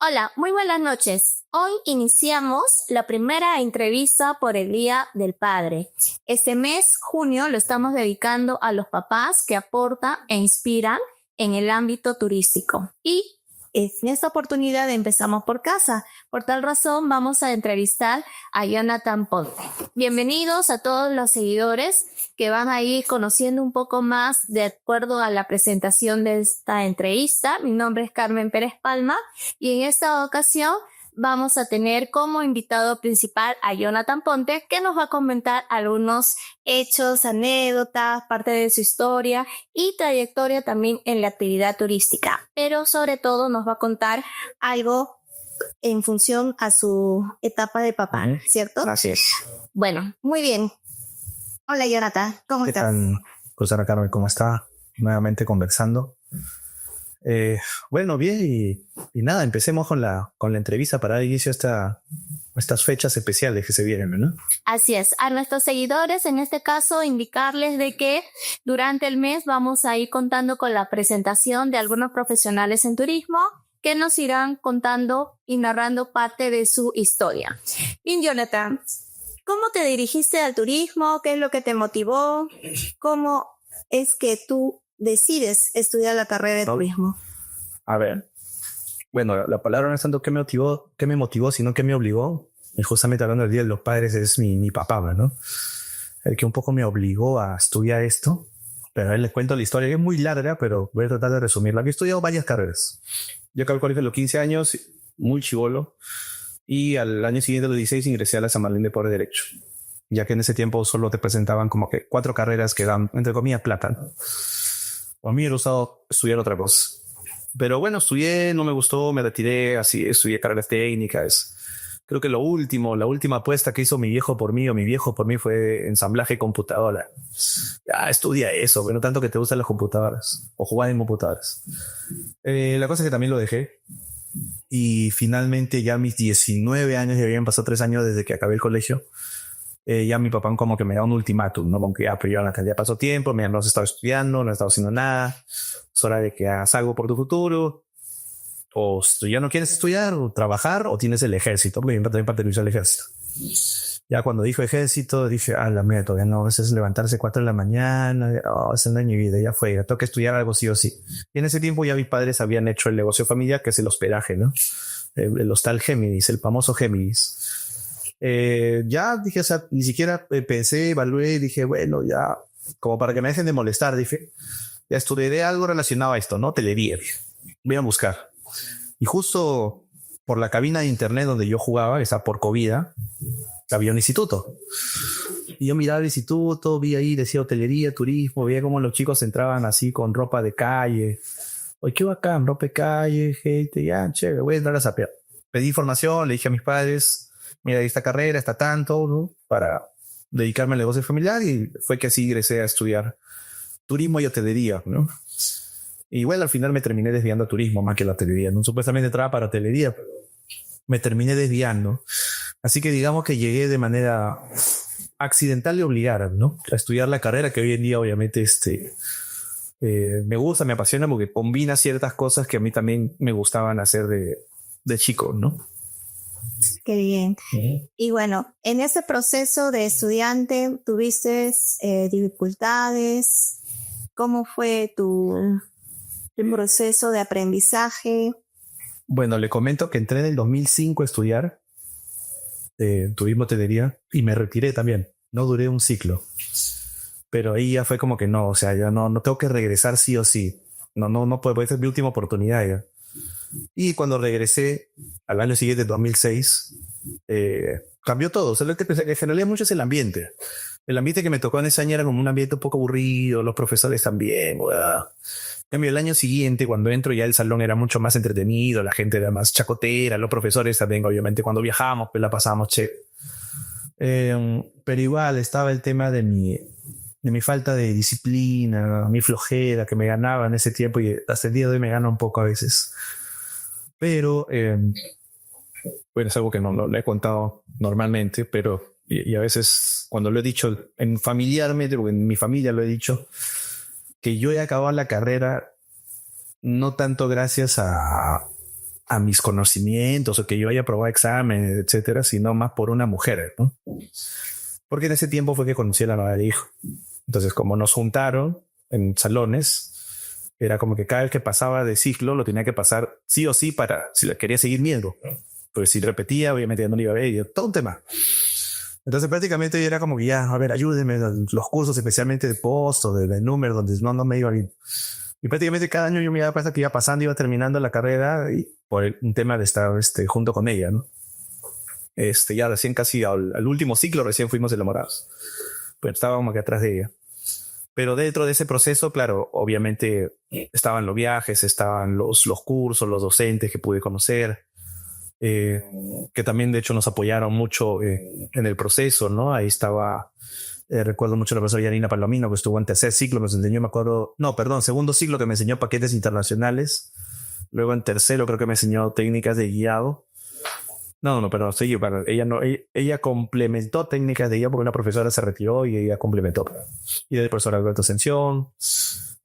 Hola, muy buenas noches. Hoy iniciamos la primera entrevista por el Día del Padre. Este mes, junio, lo estamos dedicando a los papás que aportan e inspiran en el ámbito turístico. Y en esta oportunidad empezamos por casa. Por tal razón, vamos a entrevistar a Jonathan Ponte. Bienvenidos a todos los seguidores que van a ir conociendo un poco más de acuerdo a la presentación de esta entrevista. Mi nombre es Carmen Pérez Palma y en esta ocasión vamos a tener como invitado principal a Jonathan Ponte, que nos va a comentar algunos hechos, anécdotas, parte de su historia y trayectoria también en la actividad turística. Pero sobre todo nos va a contar algo en función a su etapa de papá, ¿cierto? Así es. Bueno, muy bien. Hola Jonathan, ¿cómo ¿Qué estás? tal, Rosana Carmen? ¿Cómo está? Nuevamente conversando. Bueno, bien, y nada, empecemos con la entrevista para dar inicio a estas fechas especiales que se vienen, ¿no? Así es, a nuestros seguidores, en este caso, indicarles de que durante el mes vamos a ir contando con la presentación de algunos profesionales en turismo que nos irán contando y narrando parte de su historia. Bien, Jonathan, ¿cómo te dirigiste al turismo? ¿Qué es lo que te motivó? ¿Cómo es que tú decides estudiar la carrera de turismo? A ver, bueno, la palabra no es tanto qué me motivó, sino qué me obligó. Y justamente hablando del Día de los Padres es mi papá, ¿no? El que un poco me obligó a estudiar esto. Pero a él les cuento la historia, que es muy larga, pero voy a tratar de resumirla. He estudiado varias carreras. Yo acabé el colegio a los 15 años, muy chibolo. Y al año siguiente, a los 16, ingresé a la San Martín de Porres Derecho. Ya que en ese tiempo solo te presentaban como que 4 carreras que dan, entre comillas, plata, ¿no? A mí me hubiera gustado estudiar otra cosa. Pero bueno, estudié, no me gustó, me retiré, así estudié carreras técnicas. Creo que la última apuesta que hizo mi viejo por mí o mi viejo por mí fue ensamblaje computadora. Ya, estudia eso, pero no tanto que te gustan las computadoras o jugar en computadoras. La cosa es que también lo dejé. Y finalmente ya a mis 19 años, ya habían pasado 3 años desde que acabé el colegio, ya mi papá como que me da un ultimátum, ¿no? Como que pero ya pasó tiempo, mira, no has estado estudiando, no has estado haciendo nada, es hora de que hagas algo por tu futuro, o ya no quieres estudiar o trabajar, o tienes el ejército, porque mi papá también perteneció al ejército. Ya cuando dijo ejército, dije, la mía todavía no, a veces levantarse 4 de la mañana, esa no es mi vida, ya fue, ya tengo que estudiar algo sí o sí. Y en ese tiempo ya mis padres habían hecho el negocio familiar, que es el hospedaje, ¿no? El hostal Géminis, el famoso Géminis. Ya dije, o sea, ni siquiera pensé, evalué, dije, bueno, ya, como para que me dejen de molestar, dije, ya estudiaré algo relacionado a esto, ¿no? Hotelería, dije, voy a buscar. Y justo por la cabina de internet donde yo jugaba, esa por Covida, había un instituto. Y yo miraba el instituto, vi ahí, decía hotelería, turismo, veía cómo los chicos entraban así con ropa de calle. Oye, qué bacán, ropa de calle, gente, ya, chévere, voy a entrar a sapear. Pedí información, le dije a mis padres, mira, esta carrera está tanto, ¿no? Para dedicarme al negocio familiar, y fue que así ingresé a estudiar turismo y hotelería, ¿no? Y bueno, al final me terminé desviando a turismo más que a la hotelería, ¿no? Supuestamente entraba para hotelería, pero me terminé desviando. Así que digamos que llegué de manera accidental y obligada, ¿no? A estudiar la carrera que hoy en día obviamente me gusta, me apasiona porque combina ciertas cosas que a mí también me gustaban hacer de chico, ¿no? Qué bien. Y bueno, en ese proceso de estudiante, ¿tuviste dificultades? ¿Cómo fue tu proceso de aprendizaje? Bueno, le comento que entré en el 2005 a estudiar turismo hotelería y me retiré también. No duré un ciclo. Pero ahí ya fue como que no, o sea, ya no tengo que regresar sí o sí. No puede ser mi última oportunidad ya. Y cuando regresé al año siguiente, 2006, cambió todo. O sea, lo que en general mucho es el ambiente. El ambiente que me tocó en ese año era como un ambiente un poco aburrido, los profesores también. En cambio, el año siguiente, cuando entro ya el salón era mucho más entretenido, la gente era más chacotera, los profesores también, obviamente, cuando viajábamos, pues la pasábamos pero igual estaba el tema de mi falta de disciplina, mi flojera que me ganaba en ese tiempo, y hasta el día de hoy me gana un poco a veces. Pero, bueno, es algo que no lo he contado normalmente, pero y a veces cuando lo he dicho familiarmente, porque en mi familia lo he dicho, que yo he acabado la carrera no tanto gracias a a mis conocimientos o que yo haya aprobado exámenes, etcétera, sino más por una mujer, ¿no? Porque en ese tiempo fue que conocí a la mamá de hijo. Entonces, como nos juntaron en salones, era como que cada vez que pasaba de ciclo lo tenía que pasar sí o sí para si le quería seguir viendo. Porque si repetía, obviamente ya no lo iba a ver, y todo un tema. Entonces prácticamente yo era como que ya, a ver, ayúdenme, los cursos especialmente de post o de número, donde no me iba bien. Y prácticamente cada año yo me daba cuenta que iba pasando, iba terminando la carrera y por un tema de estar junto con ella, ¿no? Ya recién casi al último ciclo recién fuimos enamorados. Pero estábamos aquí atrás de ella. Pero dentro de ese proceso, claro, obviamente estaban los viajes, estaban los cursos, los docentes que pude conocer, que también de hecho nos apoyaron mucho en el proceso, ¿no? Ahí estaba, recuerdo mucho la profesora Yanina Palomino, que estuvo en tercer ciclo, nos enseñó, me acuerdo, no, perdón, segundo ciclo, que me enseñó paquetes internacionales. Luego en tercero creo que me enseñó técnicas de guiado. No, pero sí, ella no, ella complementó técnicas de guiado porque una profesora se retiró y ella complementó. Y del profesor Alberto Ascensión,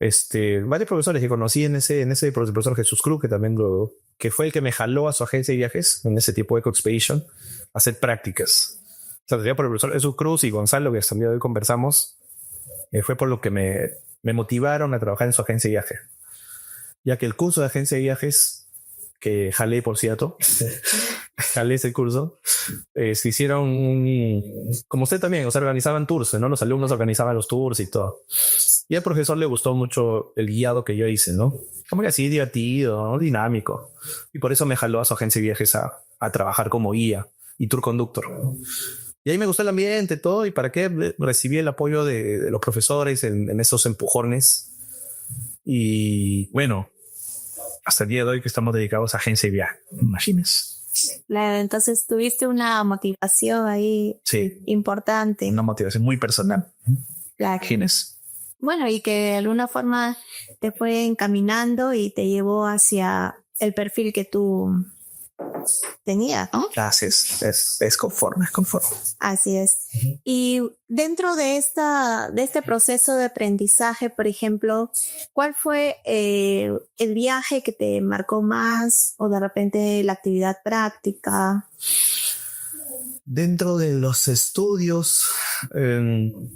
varios profesores que conocí en ese profesor Jesús Cruz, que también que fue el que me jaló a su agencia de viajes en ese tipo de Eco Expedition a hacer prácticas. O sea, por el profesor Jesús Cruz y Gonzalo, que hasta el día de hoy conversamos, fue por lo que me motivaron a trabajar en su agencia de viajes. Ya que el curso de agencia de viajes que jalé, por cierto, jalé ese curso, se hicieron como usted también, o sea, organizaban tours, ¿no? Los alumnos organizaban los tours y todo. Y al profesor le gustó mucho el guiado que yo hice, ¿no? Como que así divertido, ¿no? Dinámico. Y por eso me jaló a su agencia de viajes a trabajar como guía y tour conductor. Y ahí me gustó el ambiente, todo. ¿Y para qué? Recibí el apoyo de los profesores en esos empujones. Y bueno, hasta el día de hoy que estamos dedicados a agencia de viaje. Imagínense. Claro, entonces tuviste una motivación ahí importante. Una motivación muy personal. Claro. Imagínense. Bueno, y que de alguna forma te fue encaminando y te llevó hacia el perfil que tú tenías, ¿no? Gracias. Es conforme. Así es. Y dentro de este proceso de aprendizaje, por ejemplo, ¿cuál fue el viaje que te marcó más o de repente la actividad práctica? Dentro de los estudios,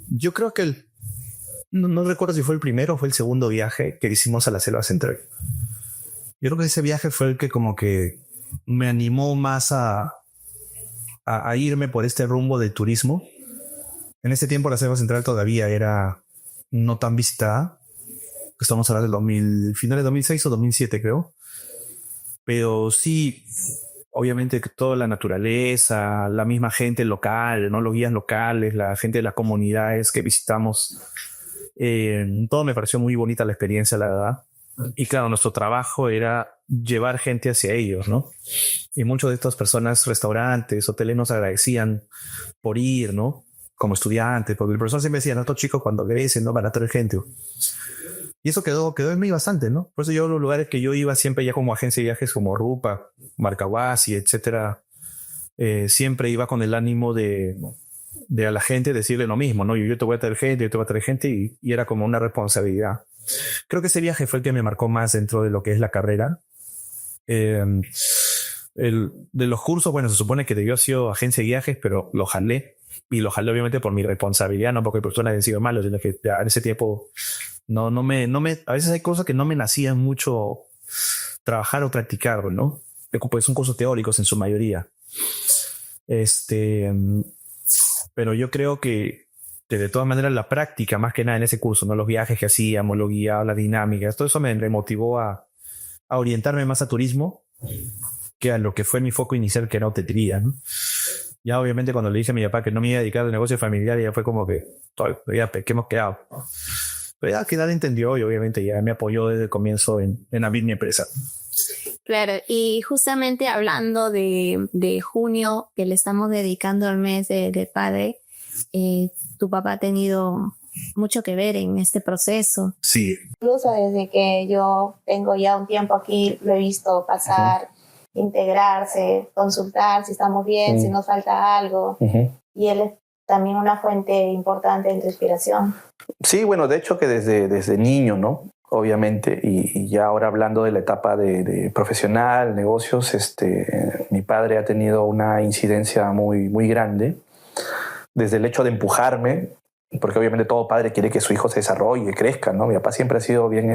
yo creo que no recuerdo si fue el primero o fue el segundo viaje que hicimos a la Selva Central. Yo creo que ese viaje fue el que como que me animó más a irme por este rumbo del turismo. En ese tiempo la Selva Central todavía era no tan visitada. Estamos hablando del finales de 2006 o 2007, creo. Pero sí, obviamente toda la naturaleza, la misma gente local, ¿no? Los guías locales, la gente de las comunidades que visitamos. Todo me pareció muy bonita la experiencia, la verdad. Y claro, nuestro trabajo era llevar gente hacia ellos, ¿no? Y muchas de estas personas, restaurantes, hoteles, nos agradecían por ir, ¿no? Como estudiantes, porque el profesor siempre decía, estos chicos cuando crecen, ¿no? Van a traer gente. Y eso quedó en mí bastante, ¿no? Por eso yo, los lugares que yo iba siempre ya como agencia de viajes, como Rupa, Marcahuasi, etcétera, siempre iba con el ánimo de a la gente decirle lo mismo, ¿no? Yo te voy a traer gente, y era como una responsabilidad. Creo que ese viaje fue el que me marcó más dentro de lo que es la carrera. De los cursos, bueno, se supone que debió haber sido agencia de viajes, pero lo jalé. Y lo jalé obviamente por mi responsabilidad, no porque el profesor haya sido malo, sino que ya en ese tiempo a veces hay cosas que no me nacían mucho trabajar o practicar, ¿no? Pues son cursos teóricos en su mayoría. Pero yo creo que de todas maneras la práctica, más que nada en ese curso, ¿no? Los viajes que hacíamos, lo guiado, las dinámicas, todo eso me motivó a orientarme más a turismo que a lo que fue mi foco inicial, que era hotelería, ¿no? Ya obviamente cuando le dije a mi papá que no me iba a dedicar al negocio familiar, ya fue como que ¿qué hemos quedado? Pero ya que él entendió y obviamente ya me apoyó desde el comienzo en abrir mi empresa. Claro, y justamente hablando de junio, que le estamos dedicando al mes del padre, tu papá ha tenido mucho que ver en este proceso. Sí. Incluso desde que yo tengo ya un tiempo aquí, lo he visto pasar, integrarse, consultar si estamos bien, si nos falta algo. Y él es también una fuente importante de inspiración. Sí, bueno, de hecho que desde niño, ¿no? obviamente, y ya ahora hablando de la etapa de profesional, negocios, mi padre ha tenido una incidencia muy, muy grande, desde el hecho de empujarme, porque obviamente todo padre quiere que su hijo se desarrolle, crezca, ¿no? Mi papá siempre ha sido bien,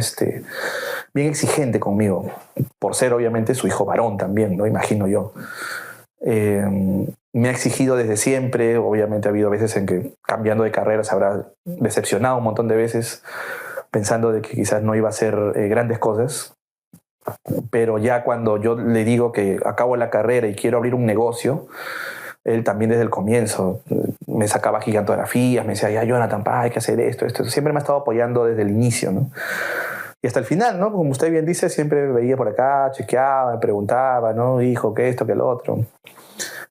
bien exigente conmigo, por ser obviamente su hijo varón también, ¿no? Imagino yo. Me ha exigido desde siempre, obviamente ha habido veces en que cambiando de carrera se habrá decepcionado un montón de veces, pensando de que quizás no iba a hacer grandes cosas, pero ya cuando yo le digo que acabo la carrera y quiero abrir un negocio, él también desde el comienzo me sacaba gigantografías, me decía, ya Jonathan, hay que hacer esto. Siempre me ha estado apoyando desde el inicio, ¿no? Y hasta el final, ¿no? Como usted bien dice, siempre veía por acá, chequeaba, me preguntaba, ¿no? Hijo, ¿qué esto, qué lo otro?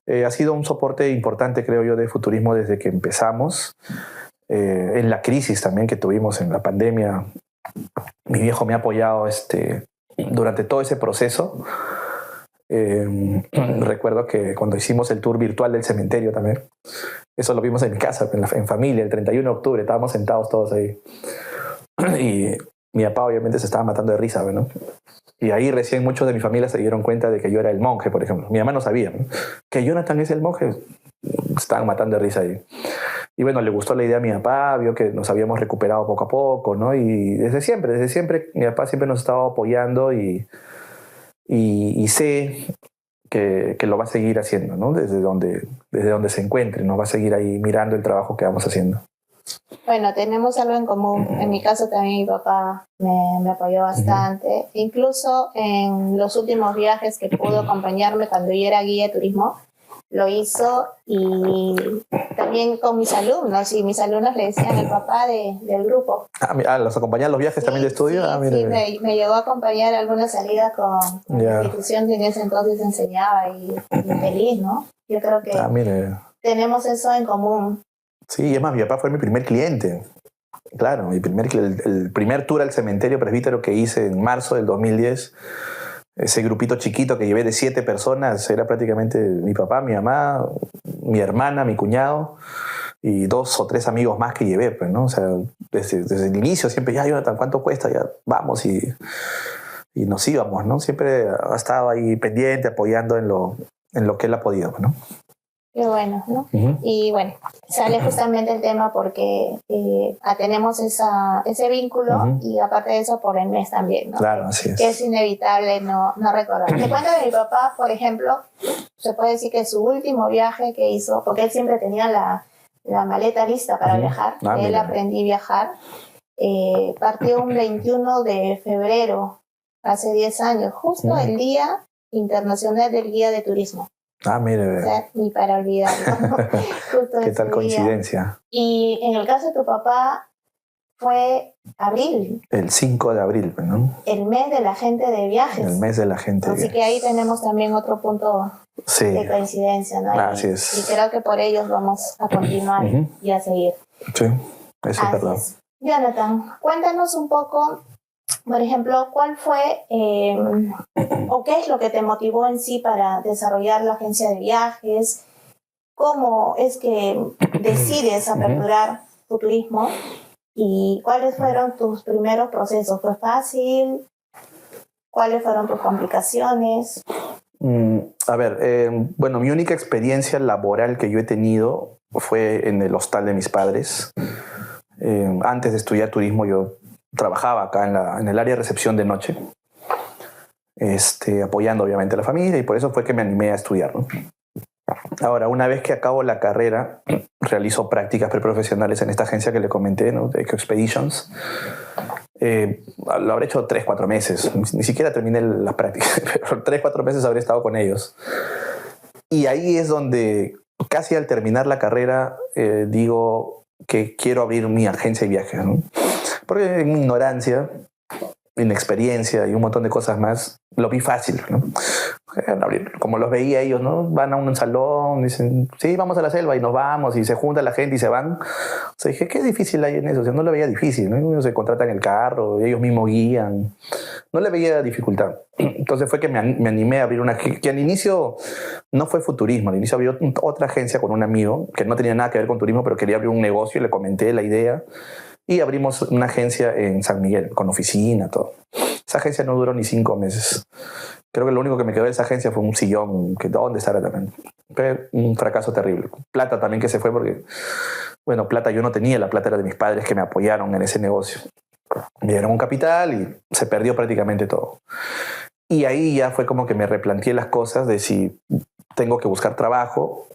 Ha sido un soporte importante, creo yo, de Futurismo desde que empezamos. En la crisis también que tuvimos en la pandemia, mi viejo me ha apoyado durante todo ese proceso. Recuerdo que cuando hicimos el tour virtual del cementerio también, eso lo vimos en mi casa, en familia, el 31 de octubre, estábamos sentados todos ahí. Y mi papá obviamente se estaba matando de risa, ¿no? Y ahí recién muchos de mi familia se dieron cuenta de que yo era el monje, por ejemplo. Mi mamá no sabía, ¿no? Que Jonathan es el monje. Se estaban matando de risa ahí. Y bueno, le gustó la idea a mi papá, vio que nos habíamos recuperado poco a poco, ¿no? Y desde siempre, mi papá siempre nos estaba apoyando y sé que lo va a seguir haciendo, ¿no? Desde donde se encuentre, nos va a seguir ahí mirando el trabajo que vamos haciendo. Bueno, tenemos algo en común. En mi caso también mi papá me apoyó bastante. Incluso en los últimos viajes que pudo acompañarme cuando yo era guía de turismo, lo hizo, y también con mis alumnos. Y mis alumnos le decían el papá del grupo. ¿Los acompañan los viajes también de estudio? Sí, me llegó a acompañar a algunas salidas con la institución que en ese entonces enseñaba, y feliz, ¿no? Yo creo que tenemos eso en común. Sí, es más, mi papá fue mi primer cliente. Claro, el primer tour al cementerio presbítero que hice en marzo del 2010, ese grupito chiquito que llevé de 7 personas, era prácticamente mi papá, mi mamá, mi hermana, mi cuñado y 2 o 3 amigos más que llevé, pues, ¿no? O sea, desde el inicio siempre, ya Jonathan, ¿cuánto cuesta? Ya vamos, y nos íbamos, ¿no? Siempre ha estado ahí pendiente, apoyando en lo que él ha podido, ¿no? Qué bueno, ¿no? Y bueno, sale justamente el tema porque tenemos ese vínculo, y aparte de eso por el mes también, ¿no? Claro, así es. Que es inevitable no recordar. Te cuento de mi papá, por ejemplo, se puede decir que su último viaje que hizo, porque él siempre tenía la maleta lista para viajar, él aprendí a viajar, partió un 21 de febrero, hace 10 años, justo el Día Internacional del Guía de Turismo. Mire. O sea, ni para olvidarlo. Qué tal coincidencia. Y en el caso de tu papá fue abril. El 5 de abril, ¿no? El mes de la gente de viajes. El mes de la gente. Así que ahí tenemos también otro punto de coincidencia, ¿no? Así es. Y creo que por ellos vamos a continuar y a seguir. Sí, eso es verdad. Jonathan, cuéntanos un poco, por ejemplo, ¿cuál fue o qué es lo que te motivó en sí para desarrollar la agencia de viajes? ¿Cómo es que decides aperturar Futurismo? ¿Y cuáles fueron tus primeros procesos? ¿Fue fácil? ¿Cuáles fueron tus complicaciones? Bueno, mi única experiencia laboral que yo he tenido fue en el hostal de mis padres. Antes de estudiar turismo yo trabajaba acá en el área de recepción de noche, apoyando obviamente a la familia, y por eso fue que me animé a estudiar, ¿no? Ahora, una vez que acabo la carrera, realizo prácticas preprofesionales en esta agencia que le comenté, ¿no? De Eco Expeditions. Lo habré hecho 3-4 meses, ni siquiera terminé las prácticas, pero 3-4 meses habré estado con ellos. Y ahí es donde, casi al terminar la carrera, digo que quiero abrir mi agencia de viajes, ¿no? Porque en mi ignorancia, inexperiencia y un montón de cosas más, lo vi fácil, ¿no? Como los veía ellos, ¿no? Van a un salón, dicen, sí, vamos a la selva, y nos vamos, y se junta la gente y se van. O sea, dije, qué difícil hay en eso. O sea, no lo veía difícil, ¿no? Ellos se contratan el carro, ellos mismos guían. No le veía dificultad. Entonces fue que me animé a abrir una, que al inicio no fue Futurismo, al inicio abrió otra agencia con un amigo que no tenía nada que ver con turismo, pero quería abrir un negocio, y le comenté la idea. y abrimos una agencia en San Miguel, con oficina, todo. Esa agencia no duró ni 5 meses. Creo que lo único que me quedó de esa agencia fue un sillón, que ¿dónde estará también? Fue un fracaso terrible. Plata también que se fue porque, bueno, plata yo no tenía, la plata era de mis padres que me apoyaron en ese negocio. Me dieron un capital y se perdió prácticamente todo. Y ahí ya fue como que me replanteé las cosas de si tengo que buscar trabajo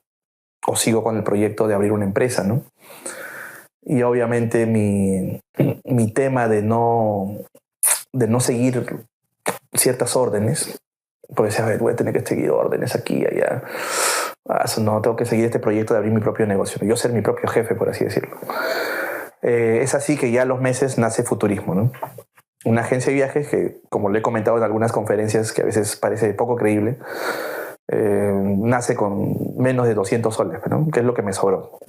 o sigo con el proyecto de abrir una empresa, ¿no? Y obviamente mi tema de no seguir ciertas órdenes, porque decía, a ver, voy a tener que seguir órdenes aquí y allá. No, tengo que seguir este proyecto de abrir mi propio negocio, yo ser mi propio jefe, por así decirlo. Es así que ya a los meses nace Futurismo, ¿no? Una agencia de viajes que, como lo he comentado en algunas conferencias, que a veces parece poco creíble, nace con menos de 200 soles, ¿no? Que es lo que me sobró.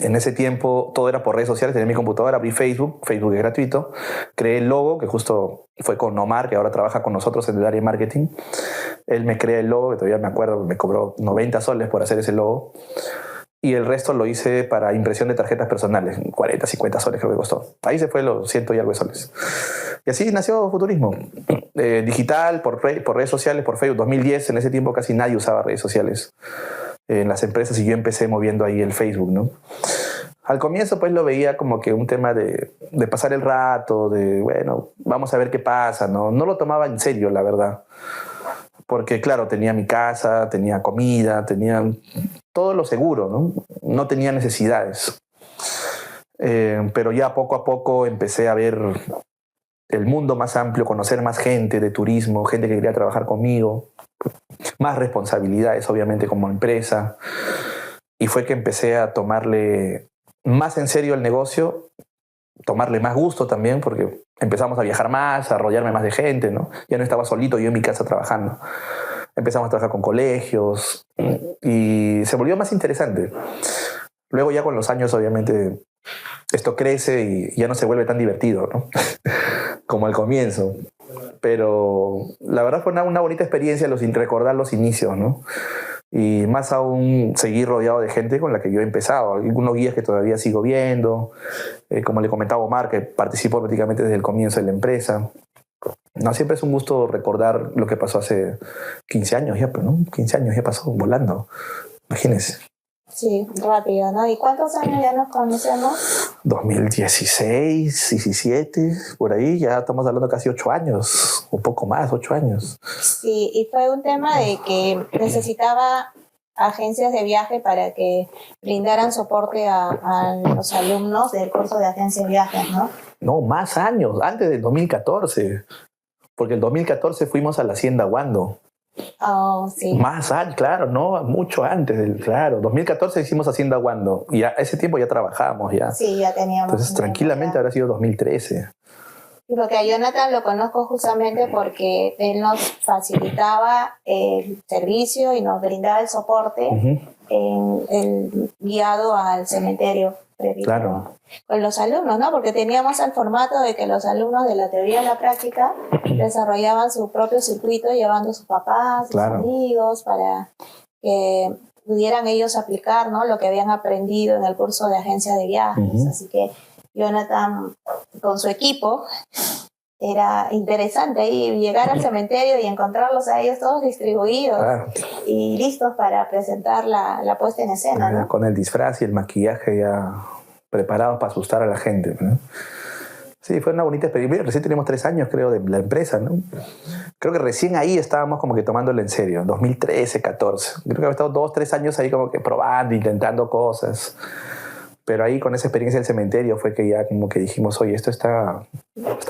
En ese tiempo todo era por redes sociales, tenía mi computadora, abrí Facebook es gratuito, creé el logo, que justo fue con Omar, que ahora trabaja con nosotros en el área de marketing. Él me crea el logo, que todavía me acuerdo, me cobró 90 soles por hacer ese logo. Y el resto lo hice para impresión de tarjetas personales, 40, 50 soles creo que costó. Ahí se fue los 100 y algo de soles. Y así nació Futurismo. Digital, por redes sociales, por Facebook. 2010, en ese tiempo casi nadie usaba redes sociales en las empresas y yo empecé moviendo ahí el Facebook, ¿no? Al comienzo pues lo veía como que un tema de pasar el rato, de bueno, vamos a ver qué pasa, ¿no? No lo tomaba en serio, la verdad. Porque claro, tenía mi casa, tenía comida, tenía todo lo seguro, ¿no? No tenía necesidades. Pero ya poco a poco empecé a ver el mundo más amplio, conocer más gente de turismo, gente que quería trabajar conmigo, más responsabilidades obviamente como empresa, y fue que empecé a tomarle más en serio el negocio, tomarle más gusto también, porque empezamos a viajar más, a rodearme más de gente, ¿no? Ya no estaba solito yo en mi casa trabajando. Empezamos a trabajar con colegios y se volvió más interesante. Luego ya con los años obviamente esto crece y ya no se vuelve tan divertido, ¿no? Como al comienzo. Pero la verdad fue una bonita experiencia recordar los inicios, ¿no? Y más aún seguir rodeado de gente con la que yo he empezado. Algunos guías que todavía sigo viendo, como le comentaba Omar, que participó prácticamente desde el comienzo de la empresa. No, siempre es un gusto recordar lo que pasó hace 15 años ya, ¿no? 15 años ya pasó volando, imagínense. Sí, rápido, ¿no? ¿Y cuántos años ya nos conocemos? 2016, 17, por ahí ya estamos hablando casi 8 años, un poco más, 8 años. Sí, y fue un tema de que necesitaba agencias de viaje para que brindaran soporte a los alumnos del curso de agencias de viajes, ¿no? No, más años, antes del 2014, porque el 2014 fuimos a la Hacienda Wando. Oh, sí. Más años, claro, no, mucho antes, claro. 2014 hicimos Hacienda Wando y a ese tiempo ya trabajábamos ya. Sí, ya teníamos. Entonces tranquilamente habrá sido 2013. Y porque a Jonathan lo conozco justamente porque él nos facilitaba el servicio y nos brindaba el soporte en el guiado al cementerio previo. Claro. Con los alumnos, ¿no? Porque teníamos el formato de que los alumnos de la teoría y la práctica desarrollaban su propio circuito llevando a sus papás, sus amigos, para que pudieran ellos aplicar, ¿no? Lo que habían aprendido en el curso de agencia de viajes. Así que Jonathan, con su equipo, era interesante ahí llegar al cementerio y encontrarlos a ellos todos distribuidos y listos para presentar la puesta en escena, ¿no? Con el disfraz y el maquillaje ya preparados para asustar a la gente, ¿no? Sí, fue una bonita experiencia. Recién tenemos 3 años, creo, de la empresa, ¿no? Creo que recién ahí estábamos como que tomándolo en serio, 2013, 14. Creo que había estado 2, 3 años ahí como que probando, intentando cosas. Pero ahí con esa experiencia del cementerio fue que ya como que dijimos, oye, esto está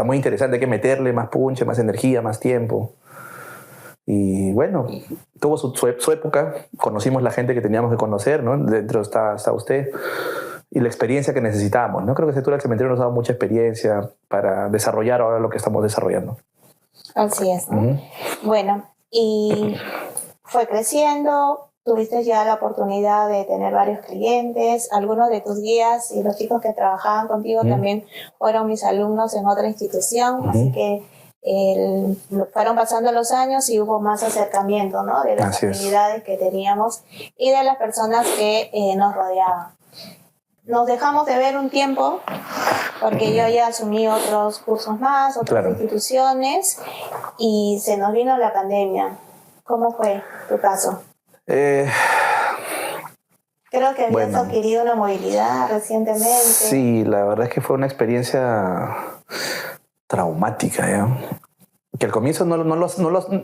muy interesante, hay que meterle más punche, más energía, más tiempo. Y bueno, tuvo su época, conocimos la gente que teníamos que conocer, ¿no? Dentro está usted. Y la experiencia que necesitábamos, ¿no? Creo que Sector del Cementerio nos ha dado mucha experiencia para desarrollar ahora lo que estamos desarrollando. Así es, ¿no? Bueno, y fue creciendo. Tuviste ya la oportunidad de tener varios clientes, algunos de tus guías y los chicos que trabajaban contigo también fueron mis alumnos en otra institución, así que fueron pasando los años y hubo más acercamiento, ¿no? De las actividades que teníamos y de las personas que nos rodeaban. Nos dejamos de ver un tiempo porque yo ya asumí otros cursos más, otras instituciones, y se nos vino la pandemia. ¿Cómo fue tu caso? Creo que habías adquirido una movilidad recientemente. Sí, la verdad es que fue una experiencia traumática, ¿ya? Que al comienzo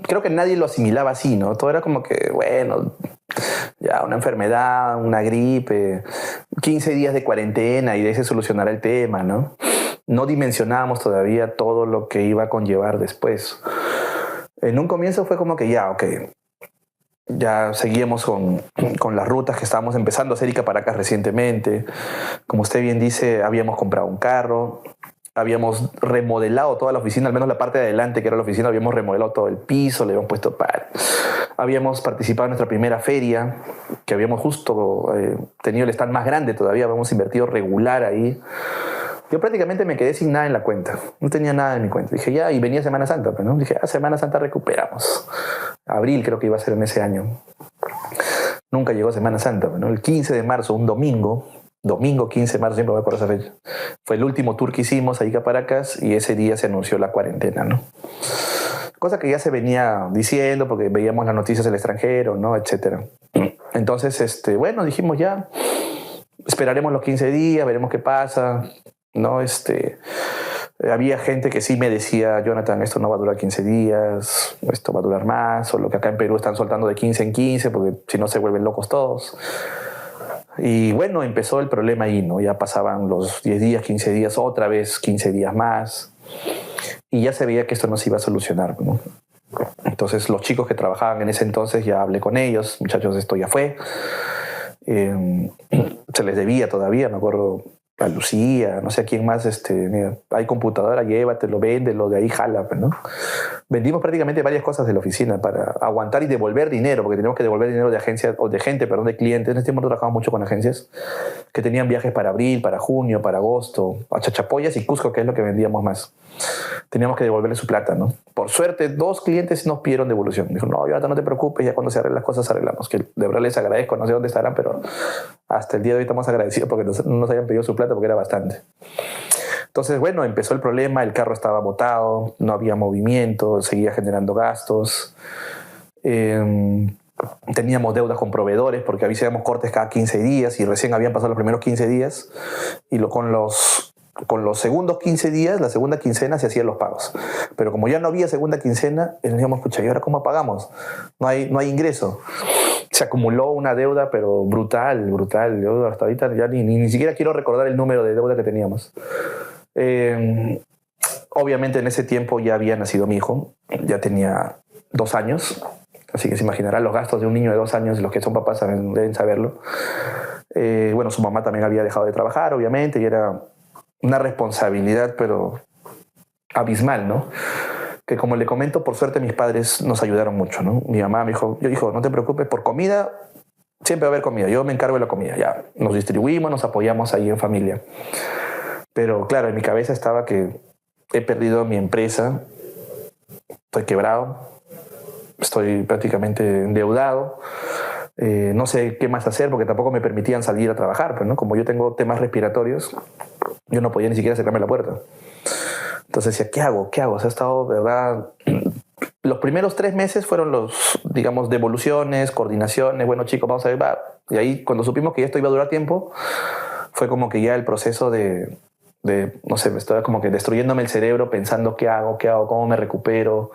creo que nadie lo asimilaba así, ¿no? Todo era como que, bueno, ya una enfermedad, una gripe, 15 días de cuarentena y de ahí se solucionará el tema, ¿no? No dimensionábamos todavía todo lo que iba a conllevar después. En un comienzo fue como que ya, ok, ya seguíamos con las rutas que estábamos empezando a hacer Ica Paracas recientemente. Como usted bien dice, habíamos comprado un carro, habíamos remodelado toda la oficina, al menos la parte de adelante que era la oficina, habíamos remodelado todo el piso, le habíamos puesto habíamos participado en nuestra primera feria, que habíamos justo tenido el stand más grande todavía, habíamos invertido regular ahí. Yo prácticamente me quedé sin nada en la cuenta, no tenía nada en mi cuenta. Dije ya, y venía Semana Santa, pues, ¿no? Dije, Semana Santa recuperamos. Abril creo que iba a ser en ese año. Nunca llegó Semana Santa, ¿no? El 15 de marzo, un domingo 15 de marzo, siempre me acuerdo esa fecha, fue el último tour que hicimos a Ica Paracas y ese día se anunció la cuarentena, ¿no? Cosa que ya se venía diciendo porque veíamos las noticias del extranjero, ¿no? Etcétera. Entonces, bueno, dijimos ya, esperaremos los 15 días, veremos qué pasa, ¿no? Había gente que sí me decía, Jonathan, esto no va a durar 15 días, esto va a durar más, o lo que acá en Perú están soltando de 15 en 15 porque si no se vuelven locos todos. Y bueno, empezó el problema ahí, ¿no? Ya pasaban los 10 días, 15 días, otra vez 15 días más. Y ya se veía que esto no se iba a solucionar, ¿no? Entonces los chicos que trabajaban en ese entonces, ya hablé con ellos, muchachos, esto ya fue. Se les debía todavía, me acuerdo, a Lucía, no sé a quién más, mira, hay computadora, llévatelo, véndelo, de ahí jala, ¿no? Vendimos prácticamente varias cosas de la oficina para aguantar y devolver dinero, porque teníamos que devolver dinero de agencias, o de gente, perdón, de clientes. En este tiempo trabajamos mucho con agencias que tenían viajes para abril, para junio, para agosto, a Chachapoyas y Cusco, que es lo que vendíamos más. Teníamos que devolverle su plata, ¿no? Por suerte, 2 clientes nos pidieron devolución. Dijo, no, Jonathan, no te preocupes, ya cuando se arreglen las cosas arreglamos. Que de verdad les agradezco, no sé dónde estarán, pero hasta el día de hoy estamos agradecidos porque no nos hayan pedido su plata porque era bastante. Entonces, bueno, empezó el problema, el carro estaba botado, no había movimiento, seguía generando gastos. Teníamos deudas con proveedores porque hacíamos cortes cada 15 días y recién habían pasado los primeros 15 días y con los segundos 15 días, la segunda quincena se hacían los pagos. Pero como ya no había segunda quincena, decíamos, escucha, ¿y ahora cómo pagamos? No hay ingreso. Se acumuló una deuda, pero brutal. Yo hasta ahorita ya ni siquiera quiero recordar el número de deuda que teníamos. Obviamente en ese tiempo ya había nacido mi hijo, ya tenía 2 años, así que se imaginarán los gastos de un niño de 2 años, los que son papás deben saberlo. Bueno, su mamá también había dejado de trabajar, obviamente, y era una responsabilidad, pero abismal, ¿no? Que como le comento, por suerte mis padres nos ayudaron mucho, ¿no? Mi mamá me dijo, no te preocupes, por comida siempre va a haber comida, yo me encargo de la comida, ya. Nos distribuimos, nos apoyamos ahí en familia. Pero claro, en mi cabeza estaba que he perdido mi empresa, estoy quebrado, estoy prácticamente endeudado, no sé qué más hacer porque tampoco me permitían salir a trabajar, pero, ¿no? Como yo tengo temas respiratorios, yo no podía ni siquiera acercarme a la puerta. Entonces decía, ¿qué hago? O sea, he estado, de verdad, los primeros 3 meses fueron digamos, devoluciones, coordinaciones, bueno chicos, vamos a ver, va. Y ahí cuando supimos que esto iba a durar tiempo, fue como que ya el proceso de no sé, me estaba como que destruyéndome el cerebro pensando qué hago, cómo me recupero,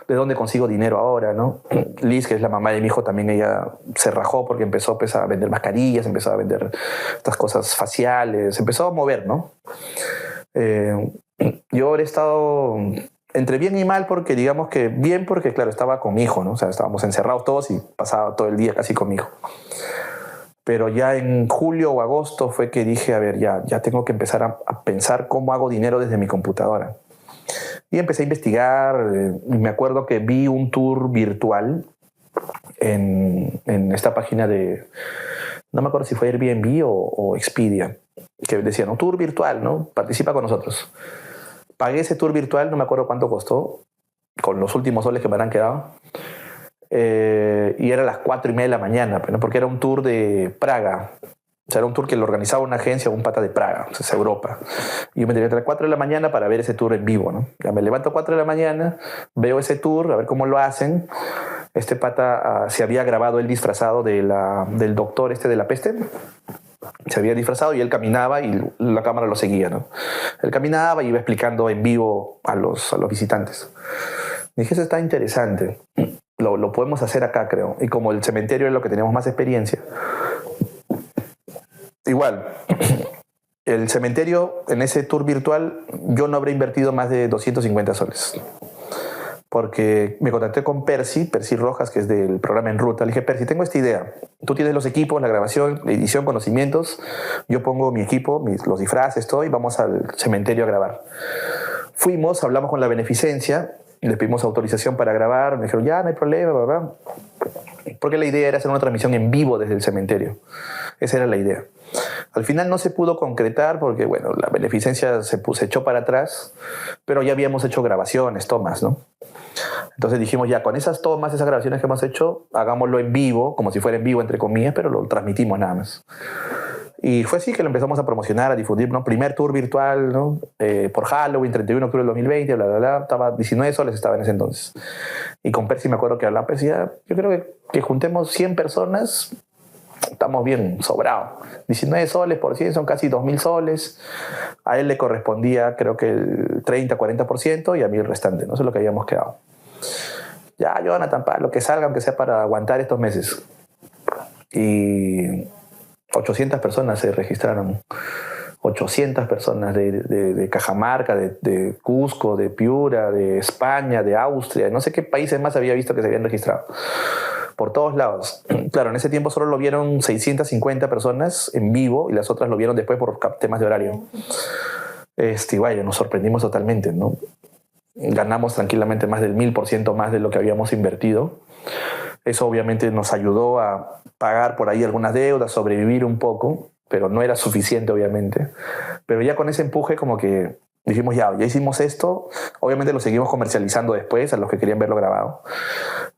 de dónde consigo dinero ahora, ¿no? Liz, que es la mamá de mi hijo, también ella se rajó porque empezó pues, a vender mascarillas, empezó a vender estas cosas faciales, empezó a mover, ¿no? Yo ahora he estado entre bien y mal porque digamos que bien porque claro, estaba con mi hijo, ¿no? O sea, estábamos encerrados todos y pasaba todo el día casi con mi hijo. Pero ya en julio o agosto fue que dije, a ver, ya tengo que empezar a pensar cómo hago dinero desde mi computadora. Y empecé a investigar. Y me acuerdo que vi un tour virtual en esta página de, no me acuerdo si fue Airbnb o Expedia, que decían, un tour virtual, ¿no? Participa con nosotros. Pagué ese tour virtual, no me acuerdo cuánto costó, con los últimos soles que me habrán quedado. Y era a las 4:30 de la mañana, ¿no? Porque era un tour de Praga, O sea, era un tour que lo organizaba una agencia, un pata de Praga, o sea, es Europa. Y yo me tenía que entrar a 4 de la mañana para ver ese tour en vivo, ¿no? Ya me levanto a 4 de la mañana, veo ese tour, a ver cómo lo hacen. Este pata se había grabado él disfrazado del doctor de la peste. Se había disfrazado y él caminaba y la cámara lo seguía, ¿no? Él caminaba y iba explicando en vivo a los visitantes. Me dije, eso está interesante. Lo podemos hacer acá, creo. Y como el cementerio es lo que teníamos más experiencia, igual, el cementerio en ese tour virtual yo no habré invertido más de 250 soles. Porque me contacté con Percy Rojas, que es del programa En Ruta. Le dije, Percy, tengo esta idea. Tú tienes los equipos, la grabación, la edición, conocimientos. Yo pongo mi equipo, los disfraces, todo, y vamos al cementerio a grabar. Fuimos, hablamos con la beneficencia, les pedimos autorización para grabar. Me dijeron, ya, no hay problema, ¿verdad? Porque la idea era hacer una transmisión en vivo desde el cementerio. Esa era la idea. Al final no se pudo concretar porque, bueno, la beneficencia se echó para atrás, pero ya habíamos hecho grabaciones, tomas, ¿no? Entonces dijimos, ya, con esas tomas, esas grabaciones que hemos hecho, hagámoslo en vivo, como si fuera en vivo, entre comillas, pero lo transmitimos nada más. Y fue así que lo empezamos a promocionar, a difundir, ¿no? Primer tour virtual, ¿no? Por Halloween, 31 de octubre del 2020, bla, bla, bla. Estaba 19 soles, estaba en ese entonces. Y con Percy me acuerdo que hablaba, Percy, yo creo que juntemos 100 personas, estamos bien sobrados. 19 soles por 100 son casi 2.000 soles. A él le correspondía, creo que el 30-40% y a mí el restante, ¿no? Eso es lo que habíamos quedado. Ya, Jonathan, lo que salga, aunque sea para aguantar estos meses. Y 800 personas se registraron. 800 personas de Cajamarca, de Cusco, de Piura, de España, de Austria. No sé qué países más había visto que se habían registrado. Por todos lados. Claro, en ese tiempo solo lo vieron 650 personas en vivo y las otras lo vieron después por temas de horario. Vaya, nos sorprendimos totalmente, ¿no? Ganamos tranquilamente más del 1000% más de lo que habíamos invertido. Eso obviamente nos ayudó a pagar por ahí algunas deudas, sobrevivir un poco, pero no era suficiente obviamente. Pero ya con ese empuje como que dijimos, ya hicimos esto. Obviamente lo seguimos comercializando después a los que querían verlo grabado.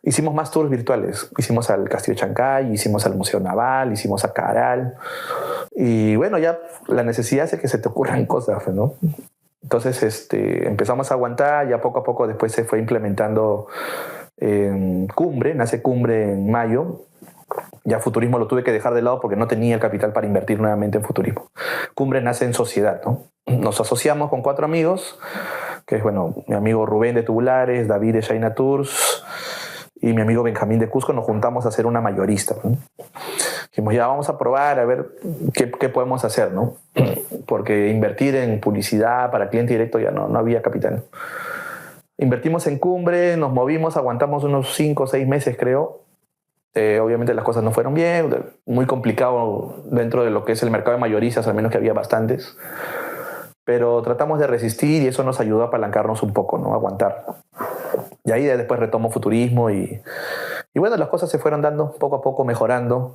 Hicimos más tours virtuales. Hicimos al Castillo de Chancay, hicimos al Museo Naval, hicimos a Caral. Y bueno, ya la necesidad hace que se te ocurran cosas, ¿no? Entonces empezamos a aguantar, ya poco a poco después se fue implementando Cumbre, nace Cumbre en mayo. Ya Futurismo lo tuve que dejar de lado porque no tenía el capital para invertir nuevamente en Futurismo. Cumbre nace en sociedad, ¿no? Nos asociamos con 4 amigos, que es, bueno, mi amigo Rubén de Tubulares, David de Shaina Tours y mi amigo Benjamín de Cusco. Nos juntamos a hacer una mayorista, ¿no? Dijimos, ya vamos a probar a ver qué podemos hacer, ¿no? Porque invertir en publicidad para cliente directo ya no había capital. Invertimos en Cumbre, nos movimos, aguantamos unos 5 o 6 meses, creo. Obviamente las cosas no fueron bien, muy complicado dentro de lo que es el mercado de mayoristas, al menos que había bastantes. Pero tratamos de resistir y eso nos ayudó a apalancarnos un poco, ¿no? A aguantar. Y ahí después retomo Futurismo y bueno, las cosas se fueron dando poco a poco, mejorando.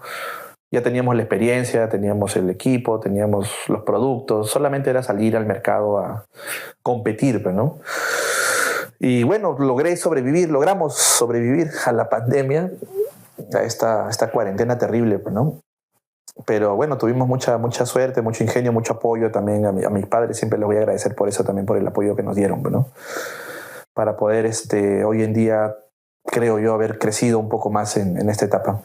Ya teníamos la experiencia, teníamos el equipo, teníamos los productos. Solamente era salir al mercado a competir, ¿no? Y bueno, logramos sobrevivir a la pandemia, a esta cuarentena terrible, ¿no? Pero bueno, tuvimos mucha suerte, mucho ingenio, mucho apoyo también. A mis padres siempre les voy a agradecer por eso, también por el apoyo que nos dieron, ¿no? Para poder hoy en día, creo yo, haber crecido un poco más en esta etapa.